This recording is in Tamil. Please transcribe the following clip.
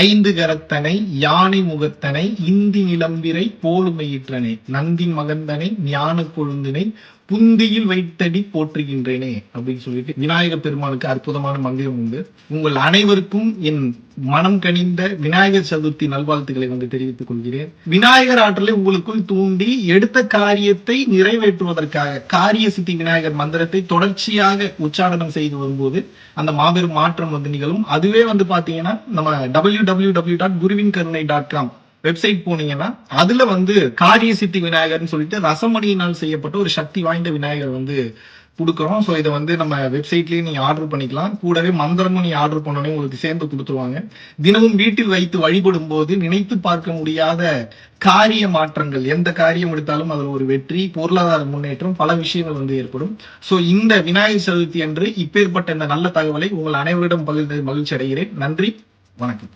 ஐந்து கரத்தனை யானை முகத்தனை இந்தி நிலம்பிரை போலுமையிற்றனை நந்தி மகந்தனை ஞான கொழுந்தினை புந்தியில் வைத்தடி போற்றுகின்றேனே அப்படின்னு சொல்லிட்டு விநாயக பெருமானுக்கு அற்புதமான மந்திரம் உண்டு. உங்கள் அனைவருக்கும் என் மனம் கனிந்த விநாயகர் சதுர்த்தி நல்வாழ்த்துக்களை தெரிவித்துக் கொள்கிறேன். விநாயகர் ஆற்றலை உங்களுக்குள் தூண்டி எடுத்த காரியத்தை நிறைவேற்றுவதற்காக காரிய சித்தி விநாயகர் மந்திரத்தை தொடர்ச்சியாக உச்சாரணம் செய்து வரும்போது அந்த மாபெரும் மாற்றம் நிகழும். அதுவே பாத்தீங்கன்னா நம்ம www.guruvinkkarunai.com வெப்சைட் போனீங்கன்னா அதுல காரிய சித்தி விநாயகர்னு சொல்லிட்டு ரசமணியினால் செய்யப்பட்ட ஒரு சக்தி வாய்ந்த விநாயகர் கொடுக்குறோம். ஸோ இதை நம்ம வெப்சைட்லயே நீங்க ஆர்டர் பண்ணிக்கலாம். கூடவே மந்திரமும் நீங்க ஆர்டர் பண்ணோடனே உங்களுக்கு சேர்ந்து கொடுத்துருவாங்க. தினமும் வீட்டில் வைத்து வழிபடும் போது நினைத்து பார்க்க முடியாத காரிய மாற்றங்கள், எந்த காரியம் எடுத்தாலும் அதில் ஒரு வெற்றி, பொருளாதார முன்னேற்றம், பல விஷயங்கள் ஏற்படும். ஸோ இந்த விநாயகர் சதுர்த்தி அன்று இப்பேற்பட்ட இந்த நல்ல தகவலை உங்கள் அனைவரிடம் பகிர்ந்து மகிழ்ச்சி அடைகிறேன். நன்றி, வணக்கம்.